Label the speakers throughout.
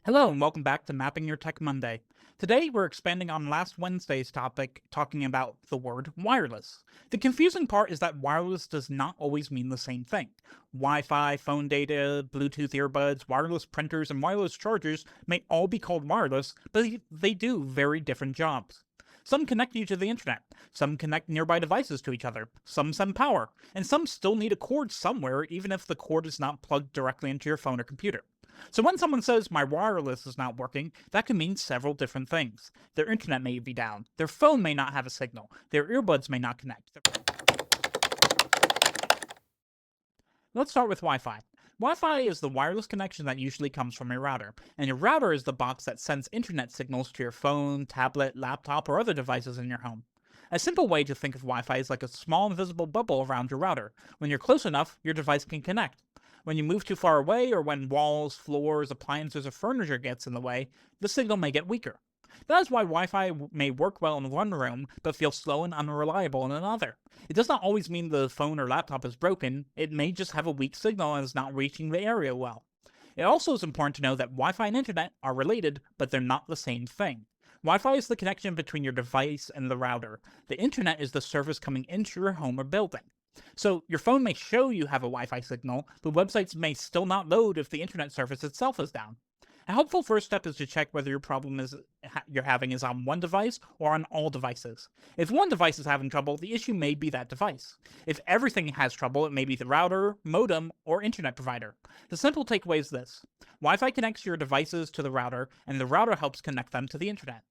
Speaker 1: Hello and welcome back to Mapping Your Tech Monday. Today we're expanding on last Wednesday's topic, talking about the word wireless. The confusing part is that wireless does not always mean the same thing. Wi-Fi, phone data, Bluetooth earbuds, wireless printers, and wireless chargers may all be called wireless, but they do very different jobs. Some connect you to the internet, some connect nearby devices to each other, some send power, and some still need a cord somewhere even if the cord is not plugged directly into your phone or computer. So when someone says my wireless is not working, that can mean several different things. Their internet may be down, their phone may not have a signal, their earbuds may not connect. Let's start with Wi-Fi. Wi-Fi is the wireless connection that usually comes from your router, and your router is the box that sends internet signals to your phone, tablet, laptop, or other devices in your home. A simple way to think of Wi-Fi is like a small invisible bubble around your router. When you're close enough, your device can connect. When you move too far away, or when walls, floors, appliances, or furniture gets in the way, the signal may get weaker. That is why Wi-Fi may work well in one room, but feel slow and unreliable in another. It does not always mean the phone or laptop is broken, it may just have a weak signal and is not reaching the area well. It also is important to know that Wi-Fi and Internet are related, but they're not the same thing. Wi-Fi is the connection between your device and the router. The Internet is the service coming into your home or building. So your phone may show you have a Wi-Fi signal, but websites may still not load if the internet service itself is down. A helpful first step is to check whether your problem you're having is on one device or on all devices. If one device is having trouble, the issue may be that device. If everything has trouble, it may be the router, modem, or internet provider. The simple takeaway is this: Wi-Fi connects your devices to the router, and the router helps connect them to the internet.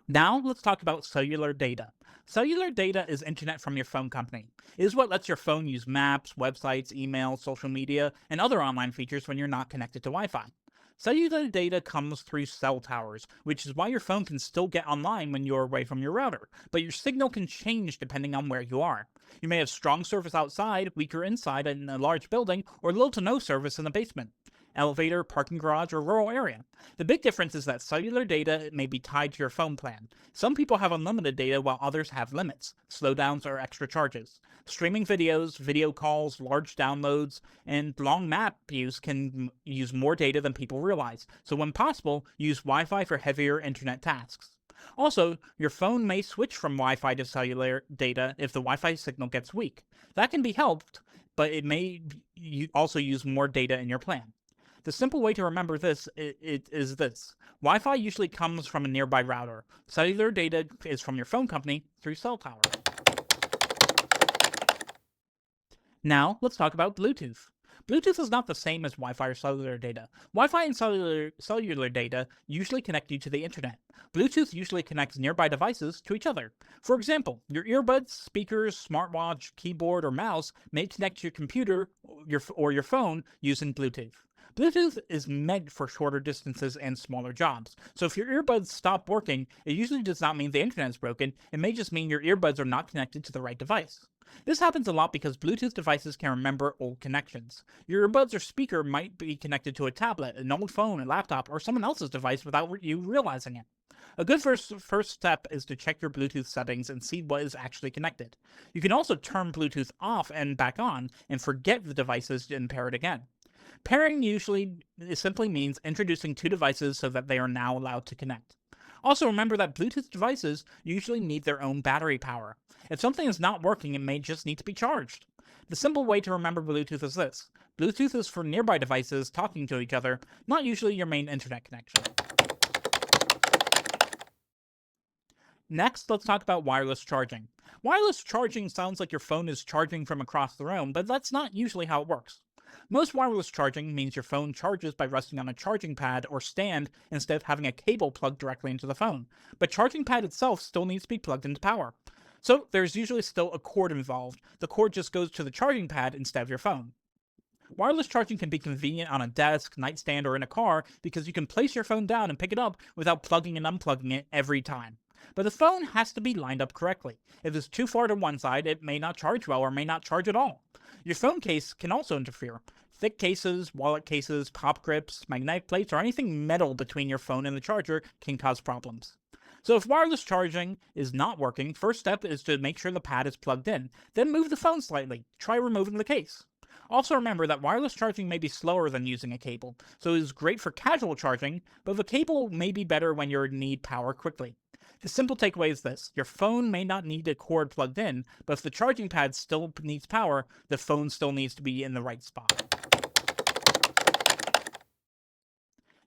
Speaker 1: Now, let's talk about cellular data. Cellular data is internet from your phone company. It is what lets your phone use maps, websites, email, social media, and other online features when you're not connected to Wi-Fi. Cellular data comes through cell towers, which is why your phone can still get online when you're away from your router, but your signal can change depending on where you are. You may have strong service outside, weaker inside in a large building, or little to no service in the basement, elevator, parking garage, or rural area. The big difference is that cellular data may be tied to your phone plan. Some people have unlimited data while others have limits, slowdowns, or extra charges. Streaming videos, video calls, large downloads, and long map use can use more data than people realize, so when possible, use Wi-Fi for heavier internet tasks. Also, your phone may switch from Wi-Fi to cellular data if the Wi-Fi signal gets weak. That can be helped, but it may also use more data in your plan. The simple way to remember this is this: Wi-Fi usually comes from a nearby router. Cellular data is from your phone company through cell tower. Now, let's talk about Bluetooth. Bluetooth is not the same as Wi-Fi or cellular data. Wi-Fi and cellular data usually connect you to the internet. Bluetooth usually connects nearby devices to each other. For example, your earbuds, speakers, smartwatch, keyboard, or mouse may connect to your computer or your phone using Bluetooth. Bluetooth is meant for shorter distances and smaller jobs. So if your earbuds stop working, it usually does not mean the internet is broken. It may just mean your earbuds are not connected to the right device. This happens a lot because Bluetooth devices can remember old connections. Your earbuds or speaker might be connected to a tablet, an old phone, a laptop, or someone else's device without you realizing it. A good first step is to check your Bluetooth settings and see what is actually connected. You can also turn Bluetooth off and back on and forget the devices and pair it again. Pairing usually simply means introducing two devices so that they are now allowed to connect. Also, remember that Bluetooth devices usually need their own battery power. If something is not working, it may just need to be charged. The simple way to remember Bluetooth is this: Bluetooth is for nearby devices talking to each other, not usually your main internet connection. Next, let's talk about wireless charging. Wireless charging sounds like your phone is charging from across the room, but that's not usually how it works. Most wireless charging means your phone charges by resting on a charging pad or stand instead of having a cable plugged directly into the phone, but charging pad itself still needs to be plugged into power. So there's usually still a cord involved. The cord just goes to the charging pad instead of your phone. Wireless charging can be convenient on a desk, nightstand, or in a car because you can place your phone down and pick it up without plugging and unplugging it every time. But the phone has to be lined up correctly. If it's too far to one side, it may not charge well or may not charge at all. Your phone case can also interfere. Thick cases, wallet cases, pop grips, magnetic plates, or anything metal between your phone and the charger can cause problems. So if wireless charging is not working, first step is to make sure the pad is plugged in. Then move the phone slightly. Try removing the case. Also remember that wireless charging may be slower than using a cable, so it is great for casual charging, but the cable may be better when you need power quickly. The simple takeaway is this: your phone may not need a cord plugged in, but if the charging pad still needs power, the phone still needs to be in the right spot.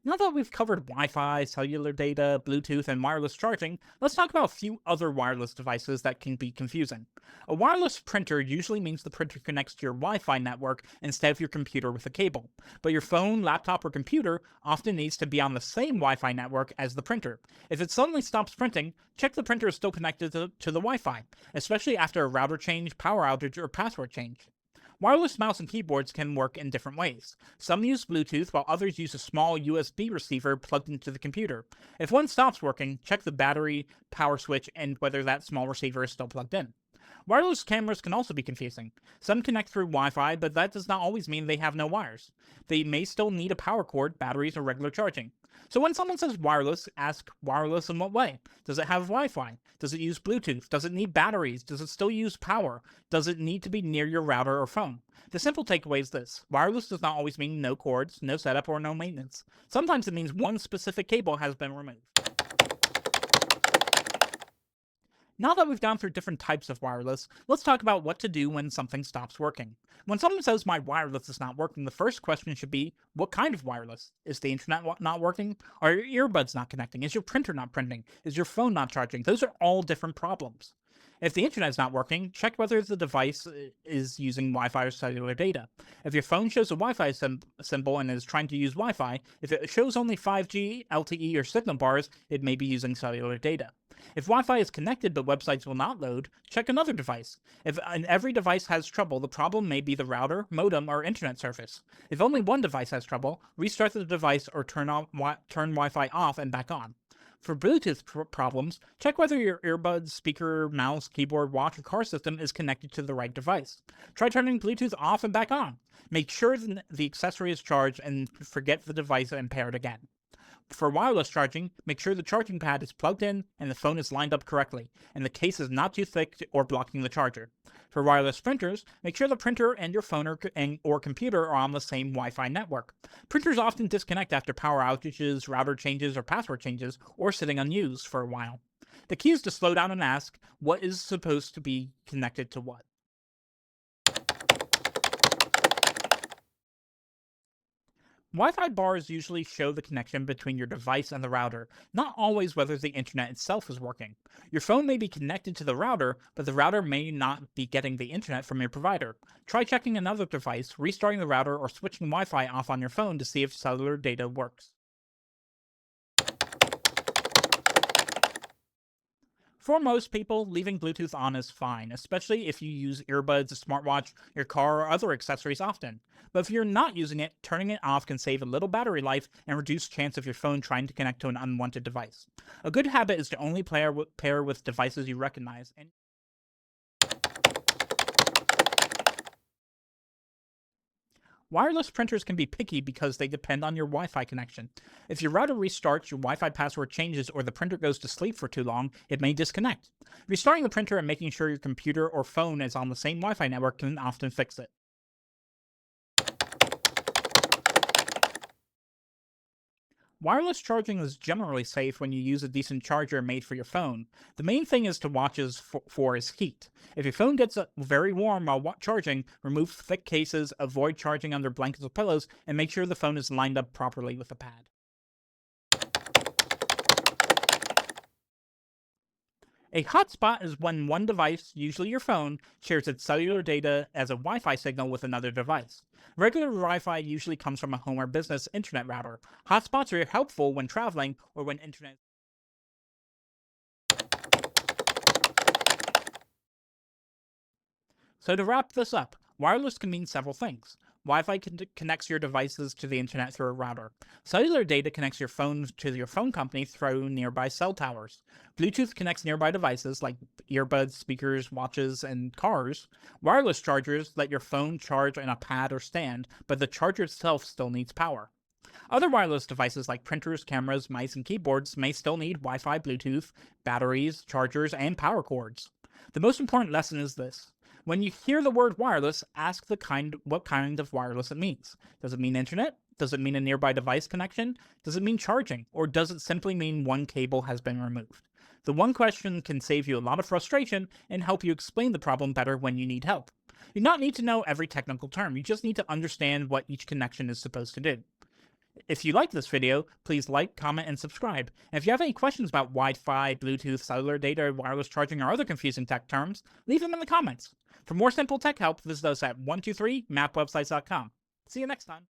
Speaker 1: Now that we've covered Wi Fi, cellular data, Bluetooth, and wireless charging, let's talk about a few other wireless devices that can be confusing. A wireless printer usually means the printer connects to your Wi Fi network instead of your computer with a cable. But your phone, laptop, or computer often needs to be on the same Wi Fi network as the printer. If it suddenly stops printing, check the printer is still connected to the Wi Fi, especially after a router change, power outage, or password change. Wireless mouse and keyboards can work in different ways. Some use Bluetooth, while others use a small USB receiver plugged into the computer. If one stops working, check the battery, power switch, and whether that small receiver is still plugged in. Wireless cameras can also be confusing. Some connect through Wi Fi, but that does not always mean they have no wires. They may still need a power cord, batteries, or regular charging. So when someone says wireless, ask wireless in what way? Does it have Wi Fi? Does it use Bluetooth? Does it need batteries? Does it still use power? Does it need to be near your router or phone? The simple takeaway is this: wireless does not always mean no cords, no setup, or no maintenance. Sometimes it means one specific cable has been removed. Now that we've gone through different types of wireless, let's talk about what to do when something stops working. When someone says my wireless is not working, the first question should be, what kind of wireless? Is the internet not working? Are your earbuds not connecting? Is your printer not printing? Is your phone not charging? Those are all different problems. If the internet is not working, check whether the device is using Wi-Fi or cellular data. If your phone shows a Wi-Fi symbol and is trying to use Wi-Fi, if it shows only 5G, LTE, or signal bars, it may be using cellular data. If Wi-Fi is connected but websites will not load, check another device. If every device has trouble, the problem may be the router, modem, or internet service. If only one device has trouble, restart the device or turn Wi-Fi off and back on. For Bluetooth problems, check whether your earbuds, speaker, mouse, keyboard, watch, or car system is connected to the right device. Try turning Bluetooth off and back on. Make sure the accessory is charged and forget the device and pair it again. For wireless charging, make sure the charging pad is plugged in and the phone is lined up correctly, and the case is not too thick or blocking the charger. For wireless printers, make sure the printer and your phone or computer are on the same Wi-Fi network. Printers often disconnect after power outages, router changes, or password changes, or sitting unused for a while. The key is to slow down and ask, what is supposed to be connected to what? Wi-Fi bars usually show the connection between your device and the router, not always whether the internet itself is working. Your phone may be connected to the router, but the router may not be getting the internet from your provider. Try checking another device, restarting the router, or switching Wi-Fi off on your phone to see if cellular data works. For most people, leaving Bluetooth on is fine, especially if you use earbuds, a smartwatch, your car, or other accessories often. But if you're not using it, turning it off can save a little battery life and reduce chance of your phone trying to connect to an unwanted device. A good habit is to only pair with devices you recognize. And wireless printers can be picky because they depend on your Wi-Fi connection. If your router restarts, your Wi-Fi password changes, or the printer goes to sleep for too long, it may disconnect. Restarting the printer and making sure your computer or phone is on the same Wi-Fi network can often fix it. Wireless charging is generally safe when you use a decent charger made for your phone. The main thing is to watch for is heat. If your phone gets very warm while charging, remove thick cases, avoid charging under blankets or pillows, and make sure the phone is lined up properly with the pad. A hotspot is when one device, usually your phone, shares its cellular data as a Wi Fi signal with another device. Regular Wi Fi usually comes from a home or business internet router. Hotspots are helpful when traveling or when internet. So to wrap this up, wireless can mean several things. Wi-Fi connects your devices to the internet through a router. Cellular data connects your phone to your phone company through nearby cell towers. Bluetooth connects nearby devices like earbuds, speakers, watches, and cars. Wireless chargers let your phone charge in a pad or stand, but the charger itself still needs power. Other wireless devices like printers, cameras, mice, and keyboards may still need Wi-Fi, Bluetooth, batteries, chargers, and power cords. The most important lesson is this: When you hear the word wireless, ask what kind of wireless it means. Does it mean internet? Does it mean a nearby device connection? Does it mean charging? Or does it simply mean one cable has been removed? The one question can save you a lot of frustration and help you explain the problem better when you need help. You do not need to know every technical term, you just need to understand what each connection is supposed to do. If you liked this video, please like, comment, and subscribe. And if you have any questions about Wi-Fi, Bluetooth, cellular data, wireless charging, or other confusing tech terms, leave them in the comments. For more simple tech help, visit us at 123mapwebsites.com. See you next time.